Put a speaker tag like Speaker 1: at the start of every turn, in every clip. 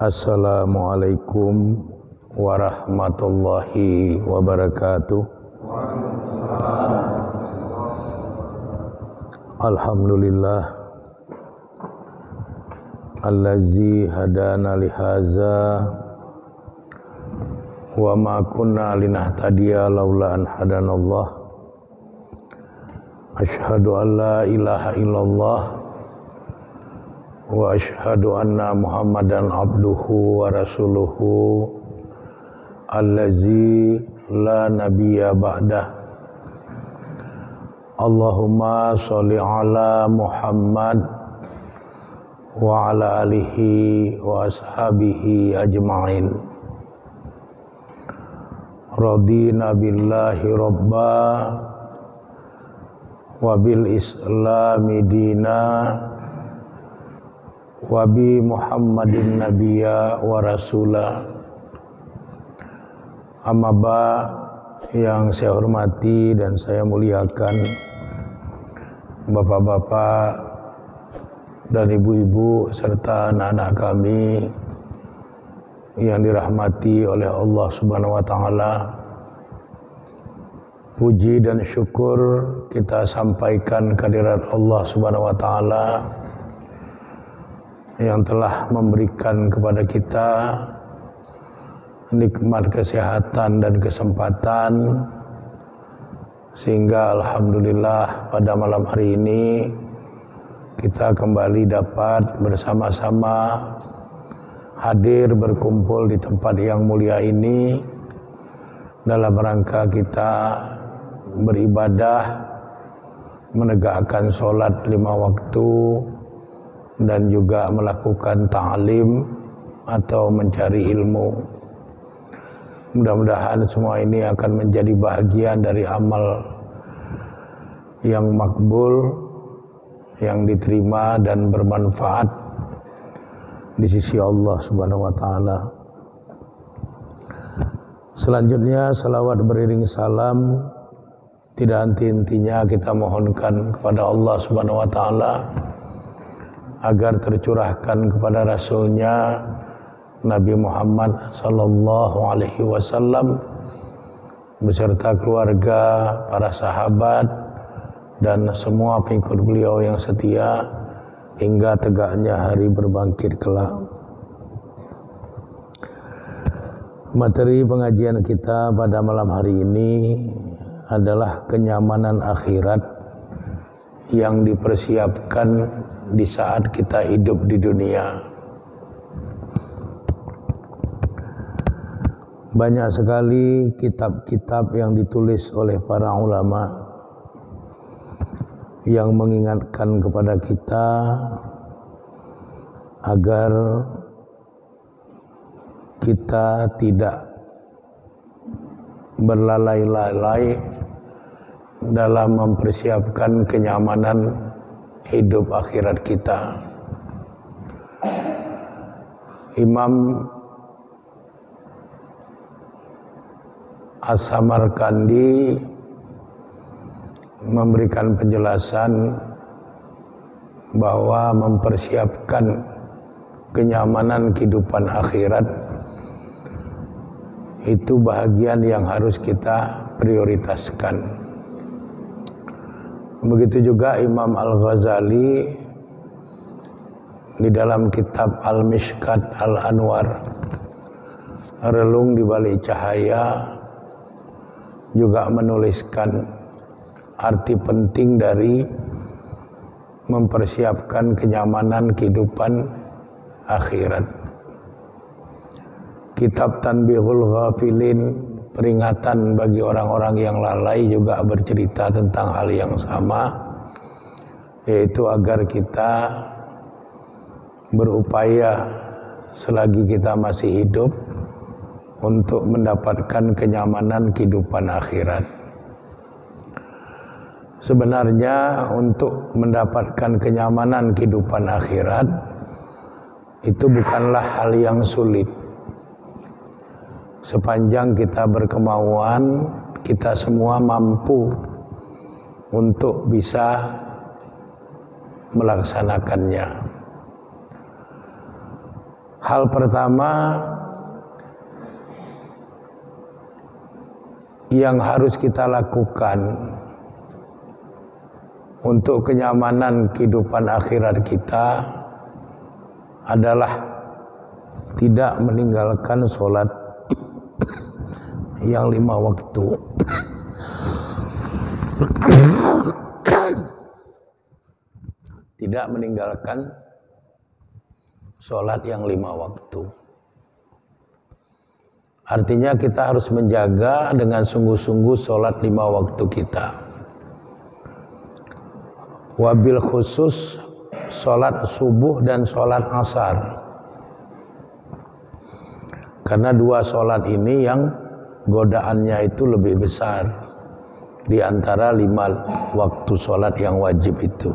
Speaker 1: Assalamualaikum warahmatullahi wabarakatuh. Alhamdulillah allazi hadana lihaza wa ma kunna linahtadiya laula an hadanallah. Asyhadu an la ilaha illallah wa asyhadu anna Muhammadan abduhu wa rasuluhu allazi la nabiyya ba'dah. Allahumma sholli ala Muhammad wa ala alihi wa ashabihi ajma'in. Radina billahi rabba wa bil islami dina wa bi Muhammadin nabiyya wa rasula. Amma ba, yang saya hormati dan saya muliakan bapak-bapak dan ibu-ibu serta anak-anak kami yang dirahmati oleh Allah Subhanahu wa taala. Puji dan syukur kita sampaikan kehadirat Allah Subhanahu wa taala yang telah memberikan kepada kita nikmat kesehatan dan kesempatan, sehingga alhamdulillah pada malam hari ini kita kembali dapat bersama-sama hadir berkumpul di tempat yang mulia ini dalam rangka kita beribadah, menegakkan sholat 5 waktu, dan juga melakukan ta'lim atau mencari ilmu. Mudah-mudahan semua ini akan menjadi bahagian dari amal yang makbul, yang diterima dan bermanfaat di sisi Allah Subhanahu wa taala. Selanjutnya salawat beriring salam tidak henti-hentinya kita mohonkan kepada Allah Subhanahu wa taala agar tercurahkan kepada Rasulnya Nabi Muhammad sallallahu alaihi wasallam beserta keluarga, para sahabat dan semua pengikut beliau yang setia hingga tegaknya hari berbangkit kelak. Materi pengajian kita pada malam hari ini adalah kenyamanan akhirat yang dipersiapkan di saat kita hidup di dunia. Banyak sekali kitab-kitab yang ditulis oleh para ulama yang mengingatkan kepada kita agar kita tidak berlalai-lalai dalam mempersiapkan kenyamanan hidup akhirat kita. Imam As-Samarkandi memberikan penjelasan bahwa mempersiapkan kenyamanan kehidupan akhirat itu bahagian yang harus kita prioritaskan. Begitu juga Imam Al-Ghazali di dalam kitab Al-Mishkat Al-Anwar, relung di balik cahaya, juga menuliskan arti penting dari mempersiapkan kenyamanan kehidupan akhirat. Kitab Tanbihul Ghafilin, peringatan bagi orang-orang yang lalai, juga bercerita tentang hal yang sama, yaitu agar kita berupaya selagi kita masih hidup untuk mendapatkan kenyamanan kehidupan akhirat. Sebenarnya untuk mendapatkan kenyamanan kehidupan akhirat itu bukanlah hal yang sulit. Sepanjang kita berkemauan, kita semua mampu untuk bisa melaksanakannya. Hal pertama yang harus kita lakukan untuk kenyamanan kehidupan akhirat kita adalah tidak meninggalkan sholat yang 5 waktu. Tidak meninggalkan sholat yang 5 waktu. Artinya kita harus menjaga dengan sungguh-sungguh sholat 5 waktu kita. Wabil khusus sholat subuh dan sholat asar. Karena 2 sholat ini yang godaannya itu lebih besar di antara 5 waktu sholat yang wajib itu.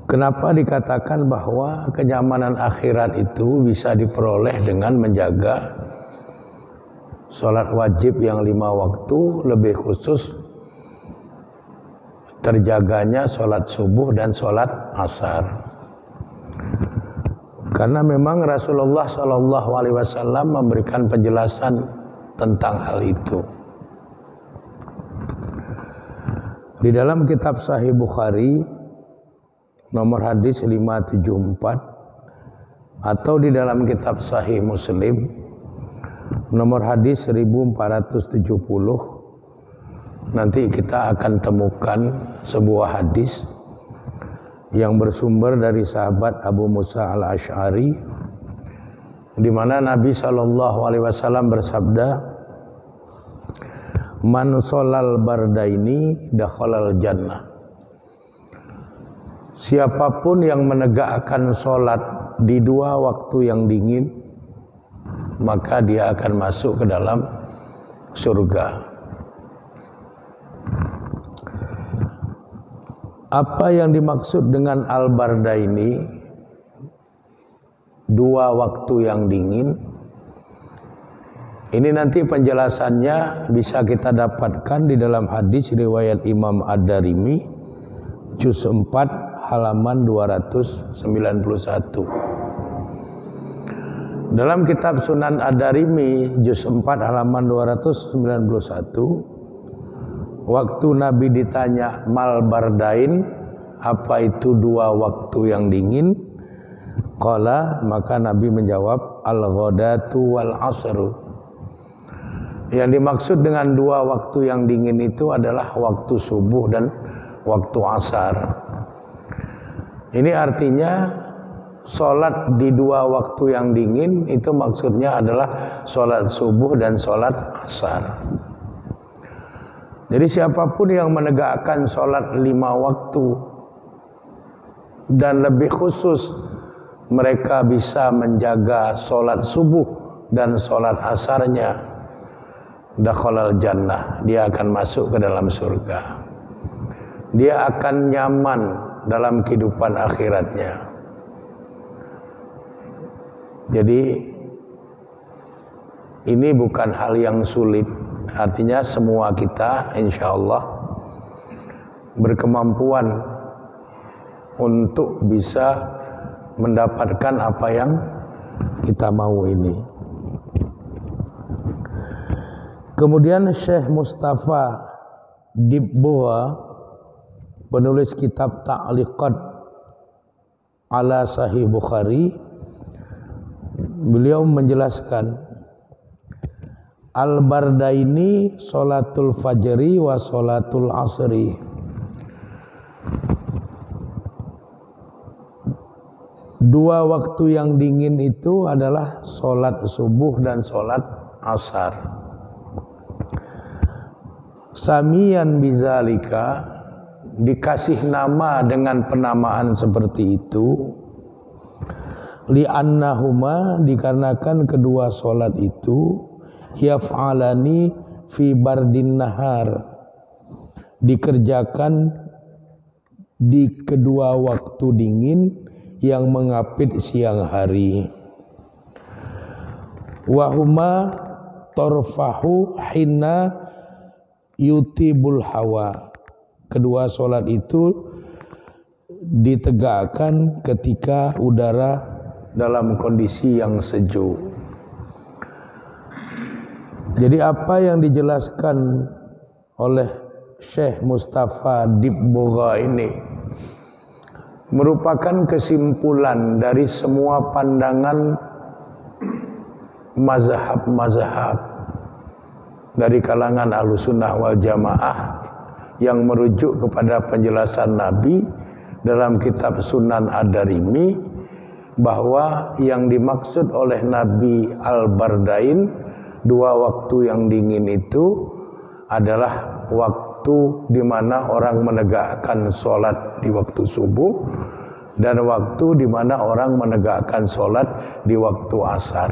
Speaker 1: Kenapa dikatakan bahwa kenyamanan akhirat itu bisa diperoleh dengan menjaga sholat wajib yang 5 waktu, lebih khusus terjaganya sholat subuh dan sholat asar. Karena memang Rasulullah SAW memberikan penjelasan tentang hal itu. Di dalam kitab Sahih Bukhari nomor hadis 574 atau di dalam kitab Sahih Muslim nomor hadis 1470, nanti kita akan temukan sebuah hadis yang bersumber dari sahabat Abu Musa al-Ash'ari, di mana Nabi SAW bersabda, "Man sholal bardaini dakhalal jannah." Siapapun yang menegakkan sholat di 2 waktu yang dingin, maka dia akan masuk ke dalam surga. Apa yang dimaksud dengan al-barda ini, 2 waktu yang dingin? Ini nanti penjelasannya bisa kita dapatkan di dalam hadis riwayat Imam Ad-Darimi juz 4 halaman 291. Dalam kitab Sunan Ad-Darimi juz 4 halaman 291, waktu Nabi ditanya mal bardain, apa itu 2 waktu yang dingin? Qala, maka Nabi menjawab, al-ghadatu wal asru. Yang dimaksud dengan 2 waktu yang dingin itu adalah waktu subuh dan waktu asar. Ini artinya sholat di 2 waktu yang dingin itu maksudnya adalah sholat subuh dan sholat asar. Jadi siapapun yang menegakkan sholat 5 waktu dan lebih khusus mereka bisa menjaga sholat subuh dan sholat asarnya, dakhalal jannah, dia akan masuk ke dalam surga. Dia akan nyaman dalam kehidupan akhiratnya. Jadi ini bukan hal yang sulit. Artinya semua kita insya Allah berkemampuan untuk bisa mendapatkan apa yang kita mau ini. Kemudian Syekh Mustafa Dibboha, penulis kitab Ta'liqat ala Sahih Bukhari, beliau menjelaskan al-bardaini sholatul fajri wa sholatul asri. Dua waktu yang dingin itu adalah sholat subuh dan sholat asar. Samiyan bizalika, dikasih nama dengan penamaan seperti itu, li'annahuma, dikarenakan kedua sholat itu yaf'alani fi bardin nahar, dikerjakan di kedua waktu dingin yang mengapit siang hari. Wahuma torfahu hina yutibul hawa, kedua sholat itu ditegakkan ketika udara dalam kondisi yang sejuk. Jadi apa yang dijelaskan oleh Syekh Mustafa Dibboga ini merupakan kesimpulan dari semua pandangan mazhab-mazhab dari kalangan Ahlussunnah wal Jamaah yang merujuk kepada penjelasan Nabi dalam kitab Sunan Ad-Darimi, bahwa yang dimaksud oleh Nabi Al-Bardain, dua waktu yang dingin itu adalah waktu di mana orang menegakkan sholat di waktu subuh dan waktu di mana orang menegakkan sholat di waktu asar.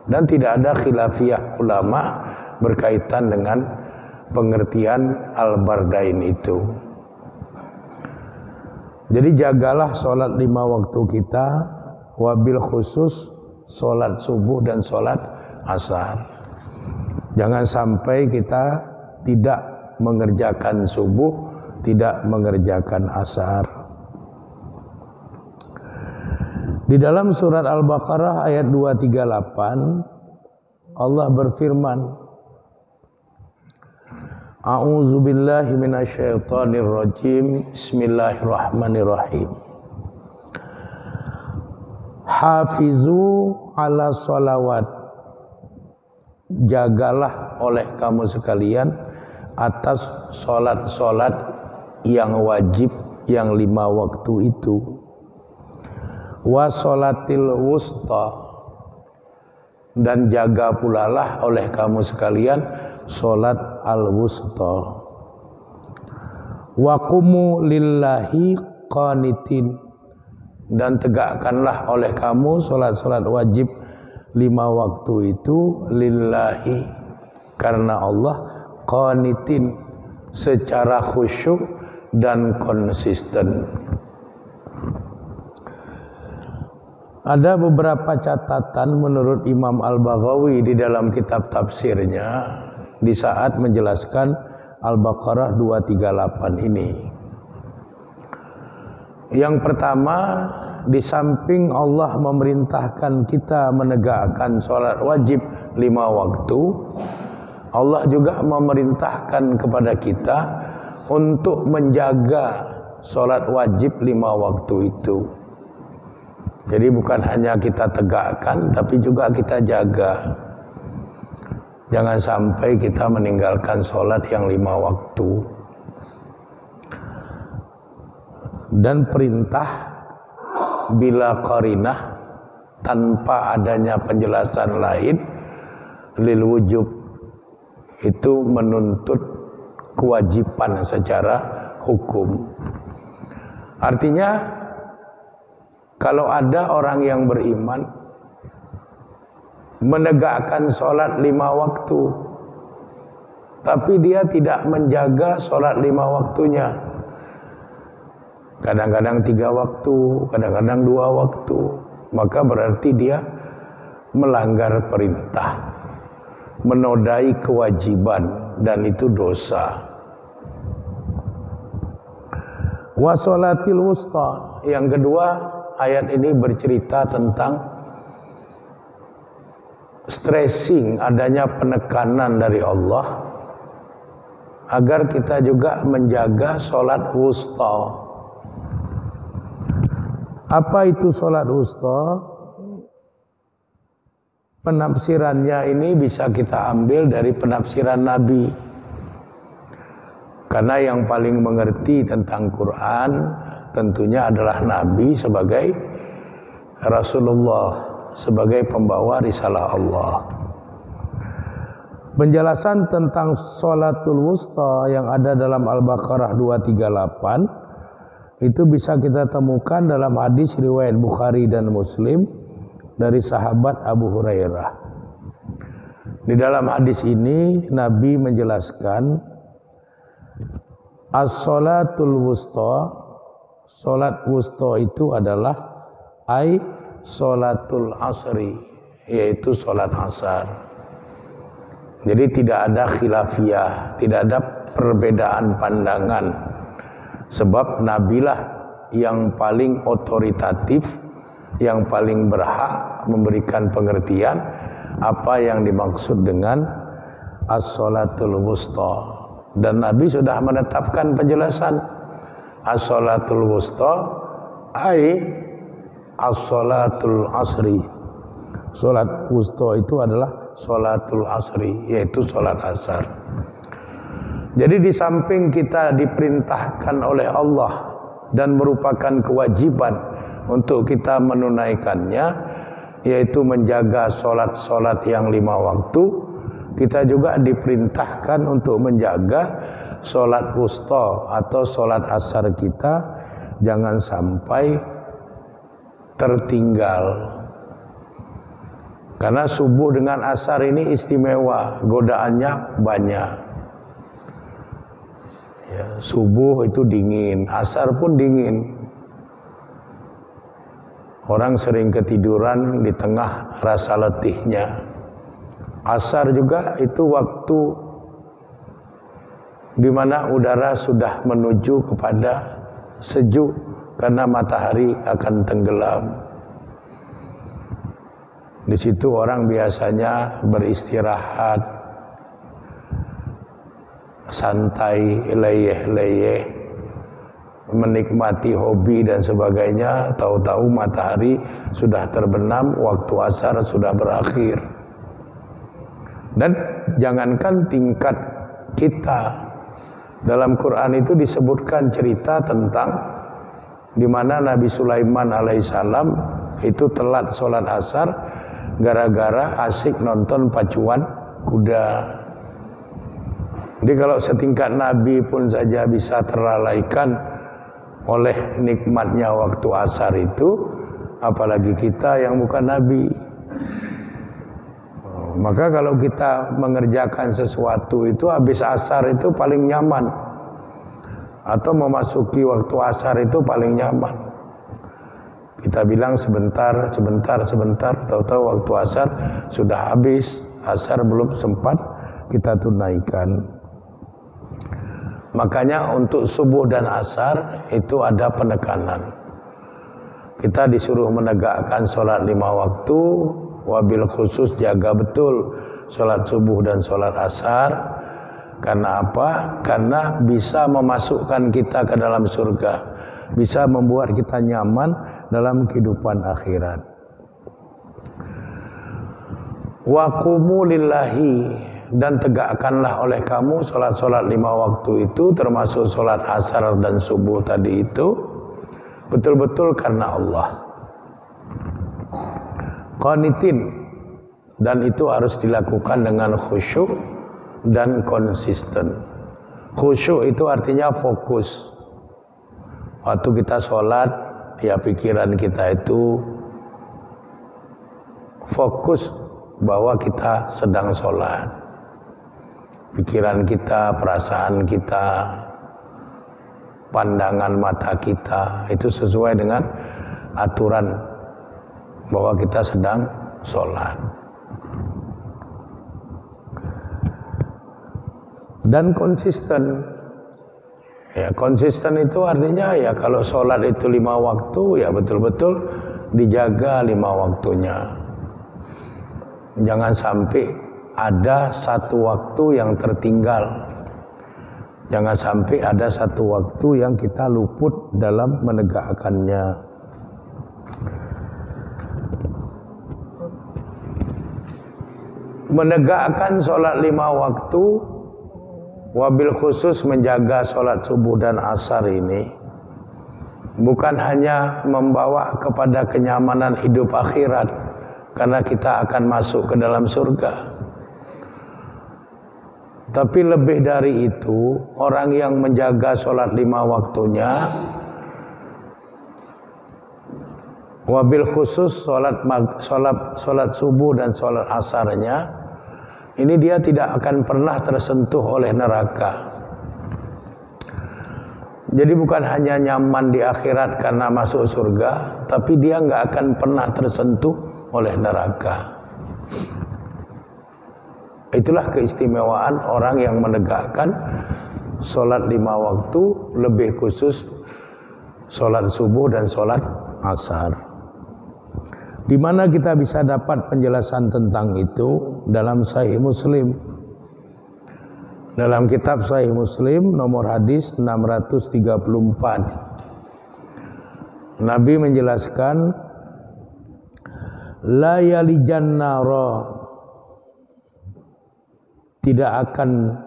Speaker 1: Dan tidak ada khilafiyah ulama berkaitan dengan pengertian Al-Bardain itu. Jadi jagalah sholat 5 waktu kita, wabil khusus sholat subuh dan sholat asar. Jangan sampai kita tidak mengerjakan subuh, tidak mengerjakan asar. Di dalam surat Al-Baqarah ayat 238 Allah berfirman, A'udzu billahi minasyaitonir rajim. Bismillahirrahmanirrahim. Hafizu ala sholawat. Jagalah oleh kamu sekalian atas sholat-sholat yang wajib, yang 5 waktu itu. Wa sholatil wusta, dan jaga pulalah oleh kamu sekalian sholat al-wusta. Wa qumu lillahi qanitin, dan tegakkanlah oleh kamu sholat-sholat wajib 5 waktu itu lillahi, karena Allah, qanitin, secara khusyuk dan konsisten. Ada beberapa catatan menurut Imam Al-Baghawi di dalam kitab tafsirnya di saat menjelaskan Al-Baqarah 238 ini. Yang pertama, di samping Allah memerintahkan kita menegakkan sholat wajib 5 waktu, Allah juga memerintahkan kepada kita untuk menjaga sholat wajib 5 waktu itu. Jadi bukan hanya kita tegakkan, tapi juga kita jaga. Jangan sampai kita meninggalkan sholat yang 5 waktu. Dan perintah bila qarinah, tanpa adanya penjelasan lain, lil wujub, itu menuntut kewajiban secara hukum. Artinya kalau ada orang yang beriman menegakkan sholat 5 waktu, tapi dia tidak menjaga sholat 5 waktunya, kadang-kadang 3 waktu, kadang-kadang 2 waktu, maka berarti dia melanggar perintah, menodai kewajiban, dan itu dosa. Wa sholatil wusta, yang kedua, ayat ini bercerita tentang stressing, adanya penekanan dari Allah agar kita juga menjaga sholat wusta. Apa itu sholat wusta? Penafsirannya ini bisa kita ambil dari penafsiran Nabi, karena yang paling mengerti tentang Quran tentunya adalah Nabi sebagai Rasulullah, sebagai pembawa risalah Allah. Penjelasan tentang sholatul wusta yang ada dalam Al-Baqarah 238 itu bisa kita temukan dalam hadis riwayat Bukhari dan Muslim dari sahabat Abu Hurairah. Di dalam hadis ini Nabi menjelaskan as-sholatul wusta, sholat wusta itu adalah sholatul asri, yaitu sholat asar. Jadi tidak ada khilafiyah, tidak ada perbedaan pandangan, sebab Nabilah yang paling otoritatif, yang paling berhak memberikan pengertian apa yang dimaksud dengan as-salatul wusta. Dan Nabi sudah menetapkan penjelasan as-salatul wusta ai as-salatul asri. Salat wusta itu adalah salatul asri, yaitu salat asar. Jadi di samping kita diperintahkan oleh Allah dan merupakan kewajiban untuk kita menunaikannya, yaitu menjaga solat-solat yang 5 waktu, kita juga diperintahkan untuk menjaga solat wusta atau solat asar kita jangan sampai tertinggal. Karena subuh dengan asar ini istimewa, godaannya banyak. Ya, subuh itu dingin, asar pun dingin. Orang sering ketiduran di tengah rasa letihnya. Asar juga itu waktu di mana udara sudah menuju kepada sejuk karena matahari akan tenggelam. Di situ orang biasanya beristirahat, santai, leyeh-leyeh, menikmati hobi dan sebagainya. Tahu-tahu matahari sudah terbenam, waktu asar sudah berakhir. Dan jangankan tingkat kita, dalam Quran itu disebutkan cerita tentang di mana Nabi Sulaiman alaihissalam itu telat sholat asar gara-gara asik nonton pacuan kuda. Jadi kalau setingkat Nabi pun saja bisa terlalaikan oleh nikmatnya waktu asar itu, apalagi kita yang bukan Nabi. Maka kalau kita mengerjakan sesuatu itu habis asar itu paling nyaman, atau memasuki waktu asar itu paling nyaman. Kita bilang sebentar, tahu-tahu waktu asar sudah habis, asar belum sempat kita tunaikan. Makanya untuk subuh dan asar itu ada penekanan. Kita disuruh menegakkan sholat 5 waktu, wabil khusus jaga betul sholat subuh dan sholat asar. Karena apa? Karena bisa memasukkan kita ke dalam surga, bisa membuat kita nyaman dalam kehidupan akhirat. Wa qumu lillahi, dan tegakkanlah oleh kamu sholat-sholat 5 waktu itu, termasuk sholat asar dan subuh tadi itu, betul-betul karena Allah. Qanitin, dan itu harus dilakukan dengan khusyuk dan konsisten. Khusyuk itu artinya fokus. Waktu kita sholat, ya pikiran kita itu fokus bahwa kita sedang sholat. Pikiran kita, perasaan kita, pandangan mata kita itu sesuai dengan aturan bahwa kita sedang sholat. Dan konsisten. Ya, konsisten itu artinya ya kalau sholat itu 5 waktu, ya betul-betul dijaga 5 waktunya. Jangan sampai ada satu waktu yang tertinggal. Jangan sampai ada satu waktu yang kita luput dalam menegakkannya. Menegakkan sholat 5 waktu, wabil khusus menjaga sholat subuh dan asar ini bukan hanya membawa kepada kenyamanan hidup akhirat, karena kita akan masuk ke dalam surga. Tapi lebih dari itu, orang yang menjaga sholat 5 waktunya, wabil khusus sholat subuh dan sholat asarnya, ini dia tidak akan pernah tersentuh oleh neraka. Jadi bukan hanya nyaman di akhirat karena masuk surga, tapi dia nggak akan pernah tersentuh oleh neraka. Itulah keistimewaan orang yang menegakkan sholat 5 waktu, lebih khusus sholat subuh dan sholat asar. Di mana kita bisa dapat penjelasan tentang itu? Dalam Sahih Muslim. Dalam kitab Sahih Muslim nomor hadis 634. Nabi menjelaskan, la yalijan nara, tidak akan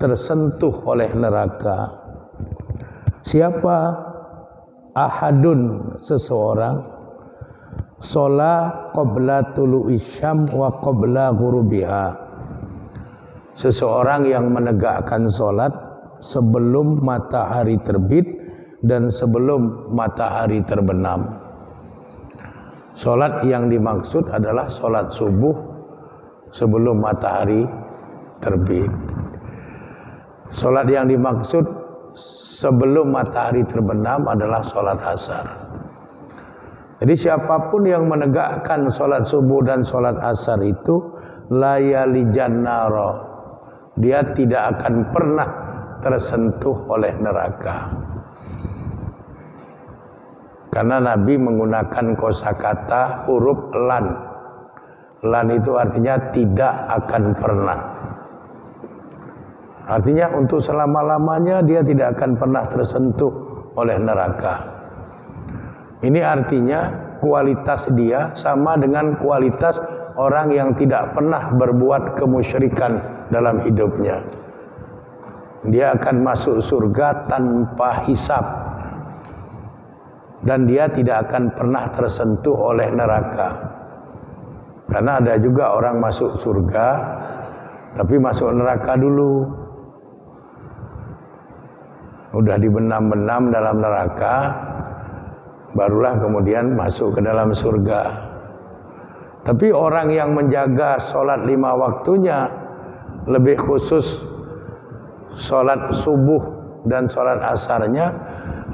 Speaker 1: tersentuh oleh neraka. Siapa? Ahadun, seseorang, sholat qabla tulu'i syam wa qabla ghurubiha, seseorang yang menegakkan sholat sebelum matahari terbit dan sebelum matahari terbenam. Sholat yang dimaksud adalah sholat subuh sebelum matahari terbit. Sholat yang dimaksud sebelum matahari terbenam adalah sholat asar. Jadi siapapun yang menegakkan sholat subuh dan sholat asar itu la yalijan nara, dia tidak akan pernah tersentuh oleh neraka. Karena Nabi menggunakan kosakata huruf lan. Lan itu artinya tidak akan pernah. Artinya untuk selama-lamanya dia tidak akan pernah tersentuh oleh neraka. Ini artinya kualitas dia sama dengan kualitas orang yang tidak pernah berbuat kemusyrikan dalam hidupnya. Dia akan masuk surga tanpa hisab, dan dia tidak akan pernah tersentuh oleh neraka. Karena ada juga orang masuk surga tapi masuk neraka dulu, udah dibenam-benam dalam neraka, barulah kemudian masuk ke dalam surga. Tapi orang yang menjaga sholat 5 waktunya, lebih khusus sholat subuh dan sholat asarnya,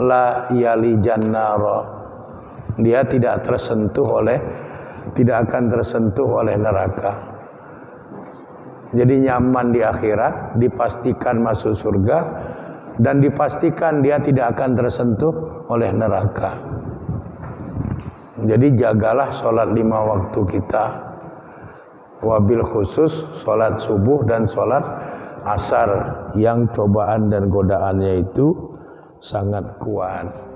Speaker 1: la yalijan nara, dia tidak akan tersentuh oleh neraka. Jadi nyaman di akhirat, dipastikan masuk surga, dan dipastikan dia tidak akan tersentuh oleh neraka. Jadi jagalah sholat 5 waktu kita, wabil khusus sholat subuh dan sholat asar yang cobaan dan godaannya itu sangat kuat.